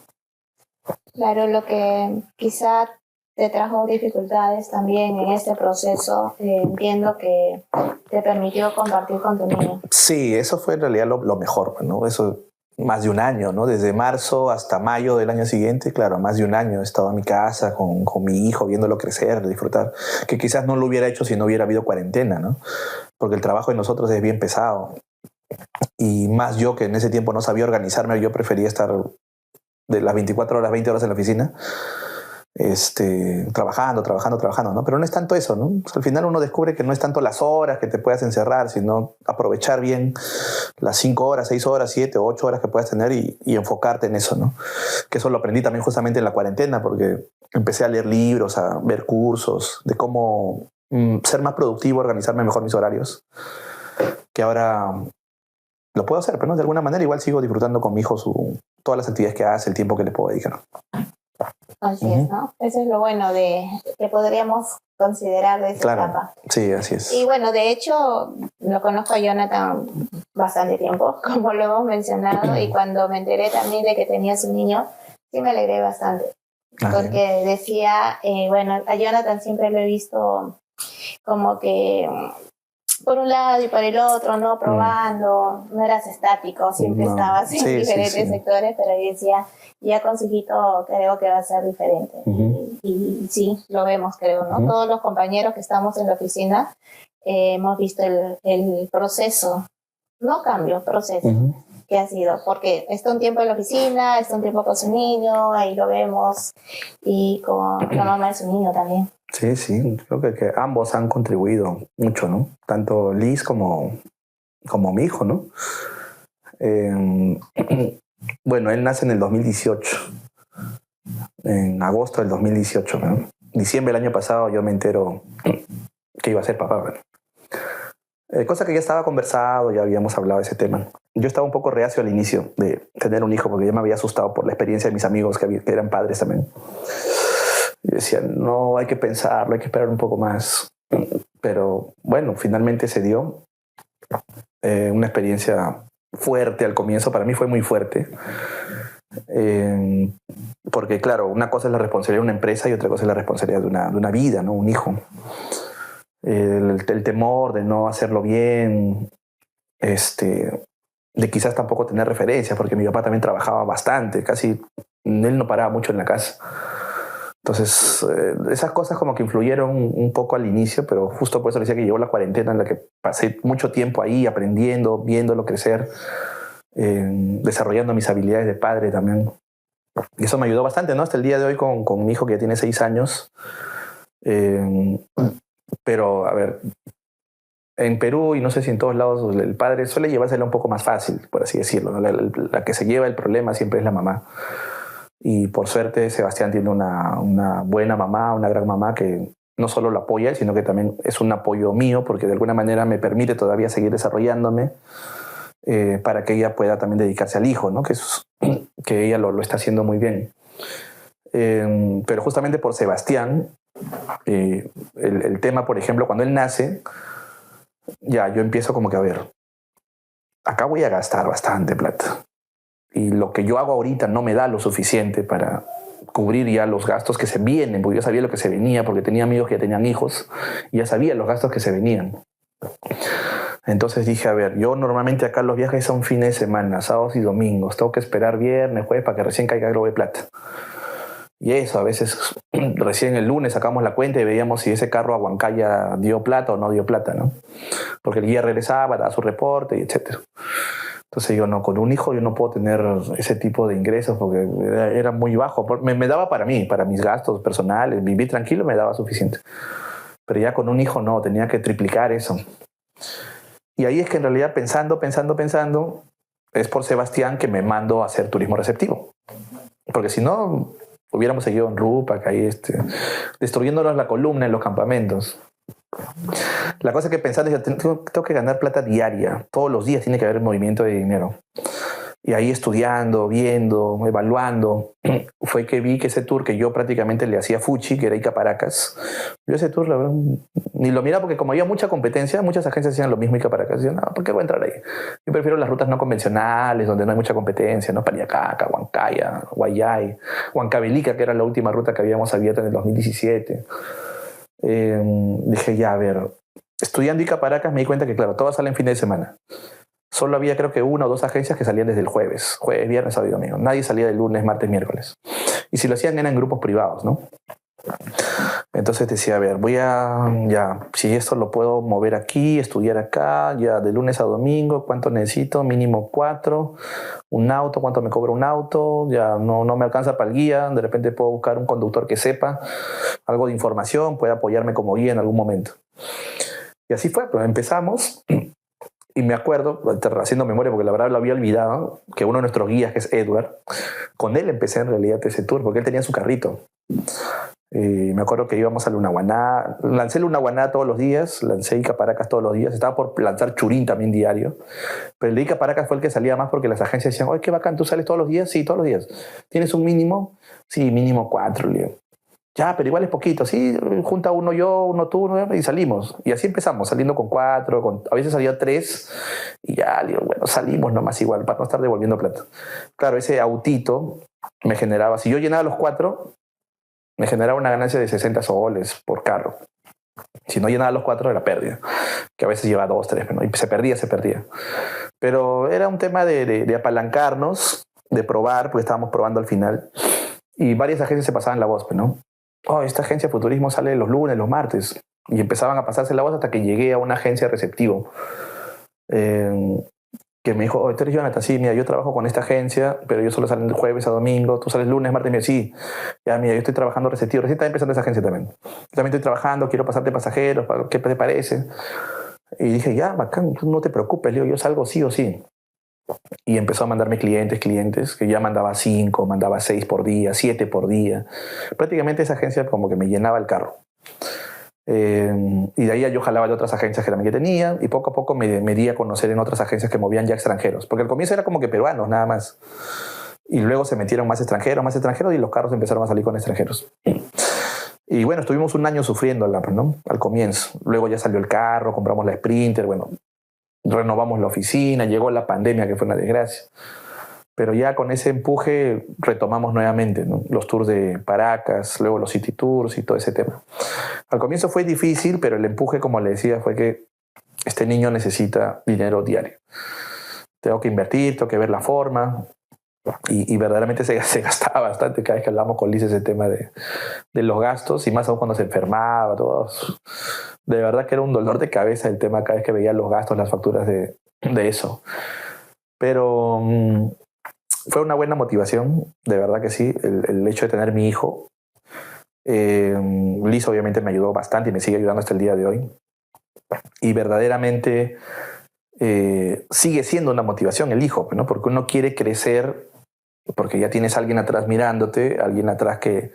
Claro, lo que quizá te trajo dificultades también en este proceso, entiendo que te permitió compartir con tu niño. Sí, eso fue en realidad lo mejor, ¿no? Eso más de un año, ¿no? Desde marzo hasta mayo del año siguiente, claro, más de un año he estado en mi casa con mi hijo, viéndolo crecer, disfrutar, que quizás no lo hubiera hecho si no hubiera habido cuarentena, ¿no? Porque el trabajo de nosotros es bien pesado. Y más yo, que en ese tiempo no sabía organizarme, yo prefería estar de las 24 horas, 20 horas en la oficina, trabajando, ¿no? Pero no es tanto eso, ¿no? O sea, al final uno descubre que no es tanto las horas que te puedas encerrar, sino aprovechar bien las 5 horas, 6 horas, 7 o 8 horas que puedas tener y enfocarte en eso, ¿no? Que eso lo aprendí también justamente en la cuarentena, porque empecé a leer libros, a ver cursos de cómo ser más productivo, organizarme mejor mis horarios, que ahora lo puedo hacer, pero ¿no? De alguna manera igual sigo disfrutando con mi hijo todas las actividades que hace, el tiempo que le puedo dedicar. Así es, ¿no? Eso es lo bueno de que podríamos considerar de esa etapa. Sí, así es. Y bueno, de hecho, lo conozco a Jonathan bastante tiempo, como lo hemos mencionado, y cuando me enteré también de que tenías un niño, sí me alegré bastante. Porque decía, bueno, a Jonathan siempre lo he visto como que por un lado y por el otro, ¿no? Probando, no eras estático, siempre estabas en diferentes sectores, pero yo decía, ya con su hijito creo que va a ser diferente. Y sí, lo vemos, creo, ¿no? Todos los compañeros que estamos en la oficina hemos visto el proceso, no cambio, proceso. Que ha sido, porque está un tiempo en la oficina, está un tiempo con su niño, ahí lo vemos, y con la mamá de su niño también. Sí, creo que ambos han contribuido mucho, ¿no? Tanto Liz como mi hijo, ¿no? Bueno, él nace en el 2018, en agosto del 2018, ¿no? Diciembre del año pasado yo me entero que iba a ser papá, ¿no? Cosa que ya estaba conversado, ya habíamos hablado de ese tema. Yo estaba un poco reacio al inicio de tener un hijo porque yo me había asustado por la experiencia de mis amigos que eran padres también. Y decía, no, hay que pensarlo, hay que esperar un poco más. Pero bueno, finalmente se dio. Una experiencia fuerte al comienzo, para mí fue muy fuerte. Porque claro, una cosa es la responsabilidad de una empresa y otra cosa es la responsabilidad de una vida, ¿no? Un hijo. El temor de no hacerlo bien, de quizás tampoco tener referencias, porque mi papá también trabajaba bastante, casi él no paraba mucho en la casa. Entonces, esas cosas como que influyeron un poco al inicio, pero justo por eso decía que llegó la cuarentena en la que pasé mucho tiempo ahí aprendiendo, viéndolo crecer, desarrollando mis habilidades de padre también. Y eso me ayudó bastante, ¿no? Hasta el día de hoy con mi hijo que ya tiene 6 años. Pero, a ver, en Perú y no sé si en todos lados el padre suele llevársela un poco más fácil, por así decirlo, ¿no? La que se lleva el problema siempre es la mamá. Y por suerte Sebastián tiene una buena mamá, una gran mamá que no solo lo apoya, sino que también es un apoyo mío porque de alguna manera me permite todavía seguir desarrollándome para que ella pueda también dedicarse al hijo, ¿no? Que ella lo está haciendo muy bien. Pero justamente por Sebastián, el tema, por ejemplo, cuando él nace, ya yo empiezo como que a ver, acá voy a gastar bastante plata. Y lo que yo hago ahorita no me da lo suficiente para cubrir ya los gastos que se vienen, porque yo sabía lo que se venía, porque tenía amigos que ya tenían hijos, y ya sabía los gastos que se venían. Entonces dije, a ver, yo normalmente acá los viajes son fines de semana, sábados y domingos, tengo que esperar viernes, jueves, para que recién caiga algo de plata. Y eso, a veces recién el lunes sacamos la cuenta y veíamos si ese carro a Huancaya dio plata o no dio plata, ¿no? Porque el guía regresaba, daba su reporte, y etcétera. Entonces yo no, con un hijo yo no puedo tener ese tipo de ingresos porque era muy bajo. Me daba para mí, para mis gastos personales, vivir tranquilo me daba suficiente. Pero ya con un hijo no, tenía que triplicar eso. Y ahí es que en realidad pensando, es por Sebastián que me mando a hacer turismo receptivo. Porque si no, hubiéramos seguido en Rupac, ahí destruyéndonos la columna en los campamentos. La cosa que pensando es que tengo que ganar plata diaria. Todos los días tiene que haber movimiento de dinero. Y ahí estudiando, viendo, evaluando, fue que vi que ese tour que yo prácticamente le hacía a Fuchi, que era Ica Paracas, yo ese tour la verdad, ni lo miraba porque como había mucha competencia, muchas agencias hacían lo mismo Ica Paracas. Decían, no, ¿por qué voy a entrar ahí? Yo prefiero las rutas no convencionales, donde no hay mucha competencia, ¿no? Paliacaca, Huancaya, Guayay, Huancavelica, que era la última ruta que habíamos abierto en el 2017. Dije, ya, a ver, estudiando Ica Paracas me di cuenta que, claro, todas salen fin de semana. Solo había creo que 1 o 2 agencias que salían desde el jueves, viernes, sábado y domingo. Nadie salía del lunes, martes, miércoles. Y si lo hacían eran grupos privados, ¿no? Entonces decía, a ver, si esto lo puedo mover aquí, estudiar acá, ya de lunes a domingo, ¿cuánto necesito? Mínimo 4. Un auto, ¿cuánto me cobra un auto? Ya no me alcanza para el guía. De repente puedo buscar un conductor que sepa algo de información, pueda apoyarme como guía en algún momento. Y así fue, pues empezamos. Y me acuerdo, haciendo memoria, porque la verdad lo había olvidado, que uno de nuestros guías, que es Edward, con él empecé en realidad ese tour, porque él tenía su carrito. Me acuerdo que íbamos a Lunahuaná, lancé Lunahuaná todos los días, lancé Ica Paracas todos los días, estaba por lanzar Churín también diario, pero el de Ica Paracas fue el que salía más porque las agencias decían, oye, qué bacán, ¿tú sales todos los días? Sí, todos los días. ¿Tienes un mínimo? Sí, mínimo 4, le digo. Ya, pero igual es poquito, sí, junta uno yo, uno tú, y salimos. Y así empezamos, saliendo con 4, a veces salía 3, y ya, digo, bueno, salimos nomás igual, para no estar devolviendo plata. Claro, ese autito me generaba, si yo llenaba los 4, me generaba una ganancia de 60 soles por carro. Si no llenaba los 4 era pérdida, que a veces llevaba 2, 3, ¿no? Y se perdía. Pero era un tema de apalancarnos, de probar, porque estábamos probando al final, y varias agencias se pasaban la voz, ¿no? Oh, esta agencia de futurismo sale los lunes, los martes, y empezaban a pasarse la voz hasta que llegué a una agencia receptivo. Que me dijo, oh, tú eres Jonathan, sí, mira, yo trabajo con esta agencia, pero yo solo salgo de jueves a domingo, tú sales lunes, martes, mira, sí, ya, mira, yo estoy trabajando receptivo, recién está empezando esa agencia también. Yo también estoy trabajando, quiero pasarte pasajeros, ¿qué te parece? Y dije, ya, bacán, tú no te preocupes, Leo, yo salgo sí o sí. Y empezó a mandarme clientes, que ya mandaba 5, mandaba 6 por día, 7 por día. Prácticamente esa agencia como que me llenaba el carro. Y de ahí yo jalaba de otras agencias que también tenía y poco a poco me di a conocer en otras agencias que movían ya extranjeros, porque al comienzo era como que peruanos nada más y luego se metieron más extranjeros y los carros empezaron a salir con extranjeros. Y bueno, estuvimos un año sufriéndola, ¿no? Al comienzo. Luego ya salió el carro, compramos la Sprinter, bueno, renovamos la oficina, llegó la pandemia que fue una desgracia. Pero ya con ese empuje retomamos nuevamente, ¿no? Los tours de Paracas, luego los City Tours y todo ese tema. Al comienzo fue difícil, pero el empuje, como le decía, fue que este niño necesita dinero diario. Tengo que invertir, tengo que ver la forma. Y verdaderamente se gastaba bastante cada vez que hablamos con Liz ese tema de los gastos, y más aún cuando se enfermaba. Todo. De verdad que era un dolor de cabeza el tema cada vez que veía los gastos, las facturas de eso. Pero fue una buena motivación, de verdad que sí, el hecho de tener mi hijo. Liz obviamente me ayudó bastante y me sigue ayudando hasta el día de hoy. Y verdaderamente sigue siendo una motivación el hijo, ¿no? Porque uno quiere crecer, porque ya tienes a alguien atrás mirándote, alguien atrás que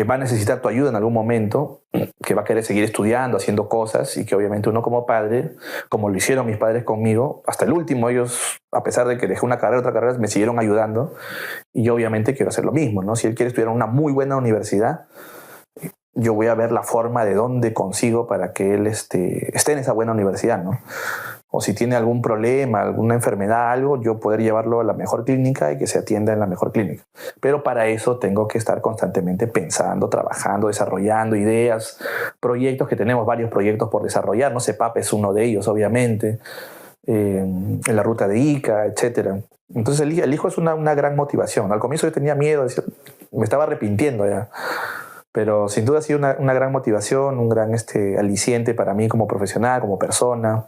va a necesitar tu ayuda en algún momento, que va a querer seguir estudiando, haciendo cosas, y que obviamente uno como padre, como lo hicieron mis padres conmigo, hasta el último ellos, a pesar de que dejé una carrera, otra carrera, me siguieron ayudando, y yo obviamente quiero hacer lo mismo, ¿no? Si él quiere estudiar en una muy buena universidad, yo voy a ver la forma de dónde consigo para que él esté en esa buena universidad, ¿no? O si tiene algún problema, alguna enfermedad, algo, yo poder llevarlo a la mejor clínica y que se atienda en la mejor clínica. Pero para eso tengo que estar constantemente pensando, trabajando, desarrollando ideas, proyectos, que tenemos varios proyectos por desarrollar, ¿no? CEPAP es uno de ellos, obviamente, en la ruta de Ica, etc. Entonces el hijo es una gran motivación. Al comienzo yo tenía miedo, me estaba arrepintiendo ya. Pero sin duda ha sido una gran motivación, un gran aliciente para mí como profesional, como persona.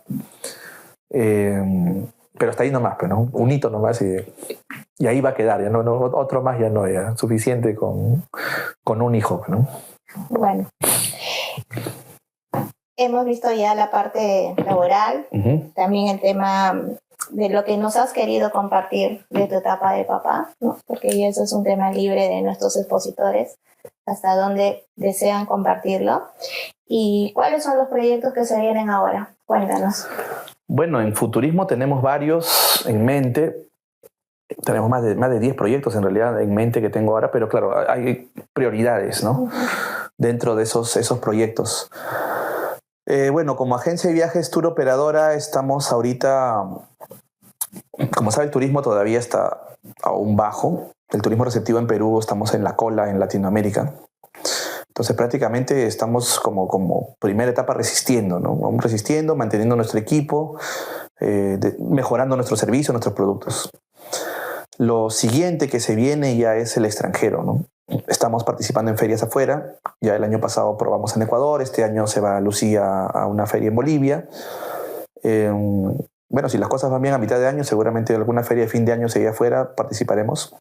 Pero hasta ahí nomás, pues, ¿no? Un hito nomás y ahí va a quedar, ya no, otro más ya no, ya suficiente con un hijo, ¿no? Bueno, hemos visto ya la parte laboral, también el tema de lo que nos has querido compartir de tu etapa de papá, ¿no? Porque eso es un tema libre de nuestros expositores, hasta donde desean compartirlo. ¿Y cuáles son los proyectos que se vienen ahora? Cuéntanos. Bueno, en Futurismo tenemos varios en mente. Tenemos más de 10 proyectos en realidad en mente que tengo ahora, pero claro, hay prioridades, ¿no? Dentro de esos proyectos. Bueno, como agencia de viajes tour operadora estamos ahorita, como sabe, el turismo todavía está aún bajo. El turismo receptivo en Perú estamos en la cola en Latinoamérica. Entonces prácticamente estamos como primera etapa resistiendo, ¿no? Vamos resistiendo, manteniendo nuestro equipo, mejorando nuestro servicio, nuestros productos. Lo siguiente que se viene ya es el extranjero, ¿no? Estamos participando en ferias afuera. Ya el año pasado probamos en Ecuador, este año se va Lucía a una feria en Bolivia. Bueno, si las cosas van bien a mitad de año, seguramente alguna feria de fin de año seguida afuera participaremos.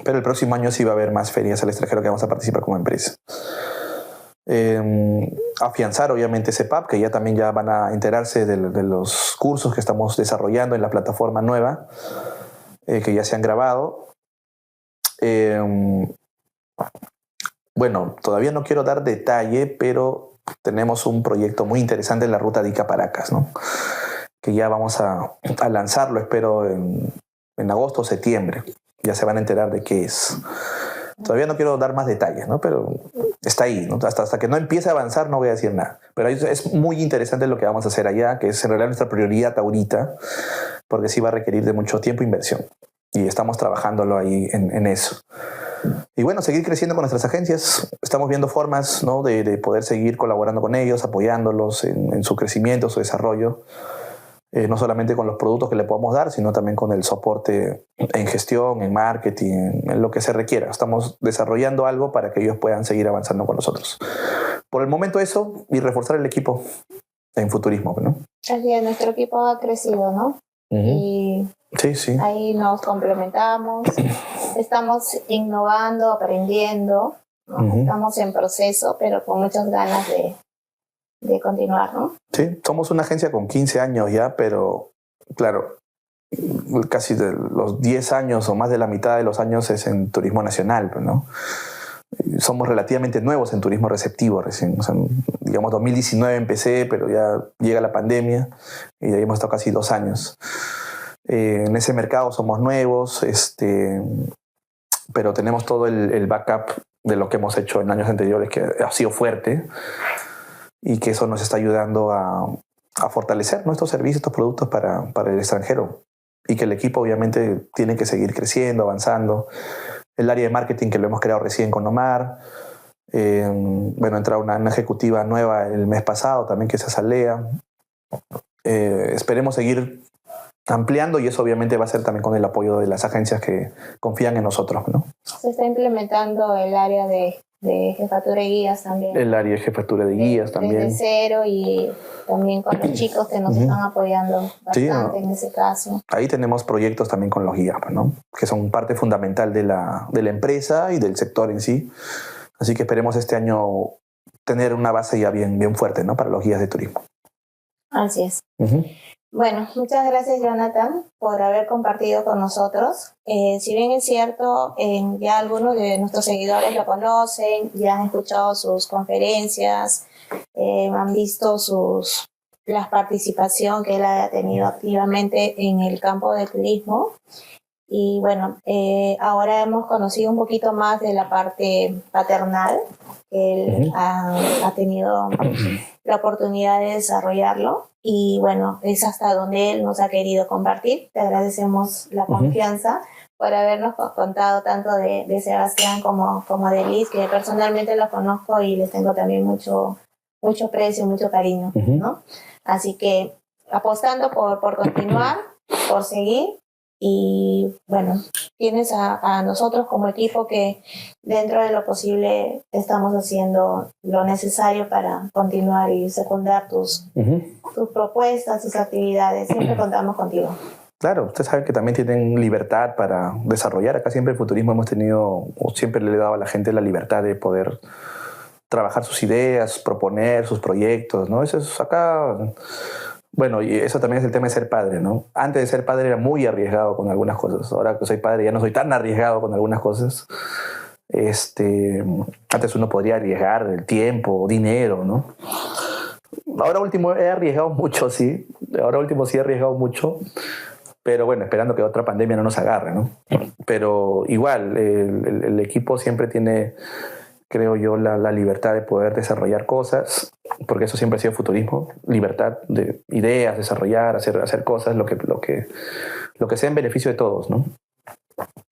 Pero el próximo año sí va a haber más ferias al extranjero que vamos a participar como empresa. Afianzar obviamente CEPAP, que ya también ya van a enterarse de los cursos que estamos desarrollando en la plataforma nueva, que ya se han grabado. Bueno, todavía no quiero dar detalle, pero tenemos un proyecto muy interesante en la ruta de Ica-Paracas, ¿no? Que ya vamos a lanzarlo, espero, en agosto o septiembre. Ya se van a enterar de qué es. Todavía no quiero dar más detalles, ¿no? Pero está ahí, ¿no? Hasta que no empiece a avanzar no voy a decir nada. Pero es muy interesante lo que vamos a hacer allá, que es en realidad nuestra prioridad ahorita, porque sí va a requerir de mucho tiempo e inversión. Y estamos trabajándolo ahí en eso. Y bueno, seguir creciendo con nuestras agencias. Estamos viendo formas, ¿no? de poder seguir colaborando con ellos, apoyándolos en su crecimiento, su desarrollo. No solamente con los productos que le podamos dar, sino también con el soporte en gestión, en marketing, en lo que se requiera. Estamos desarrollando algo para que ellos puedan seguir avanzando con nosotros. Por el momento eso, y reforzar el equipo en futurismo, ¿no? Así es, nuestro equipo ha crecido, ¿no? Y Sí. ahí nos complementamos, estamos innovando, aprendiendo, ¿no? Estamos en proceso, pero con muchas ganas de continuar, ¿no? Sí, somos una agencia con 15 años ya, pero claro, casi de los 10 años o más de la mitad de los años es en turismo nacional, ¿no? Somos relativamente nuevos en turismo receptivo recién. O sea, digamos, 2019 empecé, pero ya llega la pandemia y ahí hemos estado casi 2 años. En ese mercado somos nuevos, pero tenemos todo el backup de lo que hemos hecho en años anteriores, que ha sido fuerte, y que eso nos está ayudando a fortalecer nuestros servicios, estos productos para el extranjero. Y que el equipo obviamente tiene que seguir creciendo, avanzando. El área de marketing que lo hemos creado recién con Omar. Bueno, entra una ejecutiva nueva el mes pasado también, que es Azalea. Esperemos seguir ampliando, y eso obviamente va a ser también con el apoyo de las agencias que confían en nosotros, ¿no? Se está implementando el área de jefatura de guías también. El área de jefatura de guías también. Desde cero, y también con los chicos que nos están apoyando bastante en ese caso. Ahí tenemos proyectos también con los guías, ¿no? Que son parte fundamental de la empresa y del sector en sí. Así que esperemos este año tener una base ya bien fuerte, ¿no? Para los guías de turismo. Así es. Bueno, muchas gracias, Jonathan, por haber compartido con nosotros. Si bien es cierto, ya algunos de nuestros seguidores lo conocen, ya han escuchado sus conferencias, han visto la participación que él ha tenido activamente en el campo del turismo. Y bueno, ahora hemos conocido un poquito más de la parte paternal, que él ha tenido la oportunidad de desarrollarlo. Y bueno, es hasta donde él nos ha querido compartir. Te agradecemos la confianza por habernos contado tanto de Sebastián como de Liz, que personalmente los conozco y les tengo también mucho precio, mucho cariño, ¿no? Así que apostando por continuar, por seguir. Y bueno, tienes a nosotros como equipo que dentro de lo posible estamos haciendo lo necesario para continuar y secundar tus propuestas, tus actividades. Siempre contamos contigo. Claro, ustedes saben que también tienen libertad para desarrollar. Acá siempre en Futurismo hemos tenido, o siempre le he dado a la gente la libertad de poder trabajar sus ideas, proponer sus proyectos, ¿no? Eso es acá. Bueno, y eso también es el tema de ser padre, ¿no? Antes de ser padre era muy arriesgado con algunas cosas. Ahora que soy padre ya no soy tan arriesgado con algunas cosas. Antes uno podría arriesgar el tiempo, dinero, ¿no? Ahora último he arriesgado mucho, sí. Ahora último sí he arriesgado mucho. Pero bueno, esperando que otra pandemia no nos agarre, ¿no? Pero igual, el equipo siempre tiene, creo yo, la libertad de poder desarrollar cosas, porque eso siempre ha sido futurismo, libertad de ideas, desarrollar, hacer cosas, lo que sea en beneficio de todos, ¿no?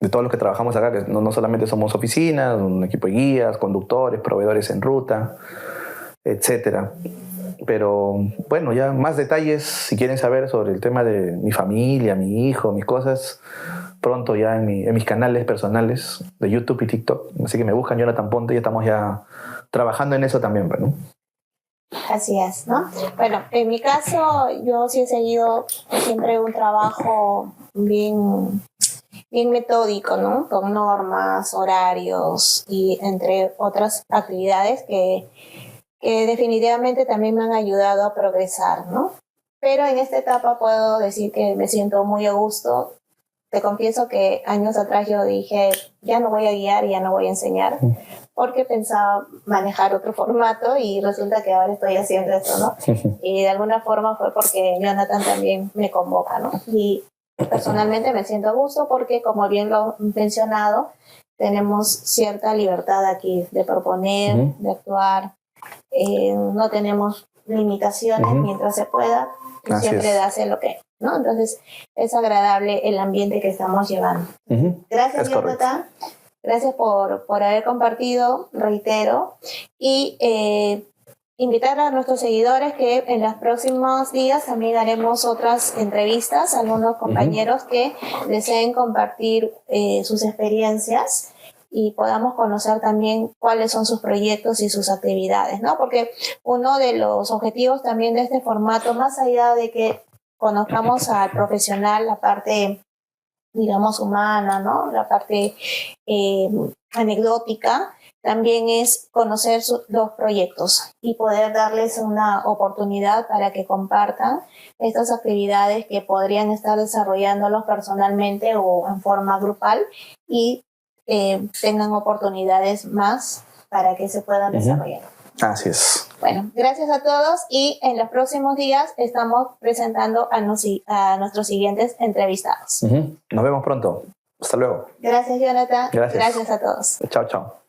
De todos los que trabajamos acá, que no solamente somos oficinas, un equipo de guías, conductores, proveedores en ruta, etcétera. Pero bueno, ya más detalles, si quieren saber sobre el tema de mi familia, mi hijo, mis cosas, pronto ya en mis canales personales de YouTube y TikTok. Así que me buscan Jonathan Ponte y estamos ya trabajando en eso también, ¿no? Así es, ¿no? Bueno, en mi caso, yo sí he seguido siempre un trabajo bien metódico, ¿no? Con normas, horarios y entre otras actividades que definitivamente también me han ayudado a progresar, ¿no? Pero en esta etapa puedo decir que me siento muy a gusto. Te confieso que años atrás yo dije, ya no voy a guiar, ya no voy a enseñar, porque pensaba manejar otro formato y resulta que ahora estoy haciendo esto, ¿no? Y de alguna forma fue porque Jonathan también me convoca, ¿no? Y personalmente me siento a gusto porque, como bien lo he mencionado, tenemos cierta libertad aquí de proponer, de actuar, no tenemos limitaciones mientras se pueda, siempre hace lo que, ¿no? Entonces es agradable el ambiente que estamos llevando. Gracias, Jonathan. Gracias por haber compartido, reitero, y invitar a nuestros seguidores que en los próximos días también haremos otras entrevistas a algunos compañeros que deseen compartir sus experiencias y podamos conocer también cuáles son sus proyectos y sus actividades, ¿no? Porque uno de los objetivos también de este formato, más allá de que conozcamos al profesional, la parte, digamos, humana, ¿no? La parte anecdótica, también es conocer los proyectos y poder darles una oportunidad para que compartan estas actividades que podrían estar desarrollándolos personalmente o en forma grupal y tengan oportunidades más para que se puedan desarrollar. Así es. Bueno, gracias a todos y en los próximos días estamos presentando a nuestros siguientes entrevistados. Nos vemos pronto. Hasta luego. Gracias, Jonathan. Gracias. Gracias a todos. Chao, chao.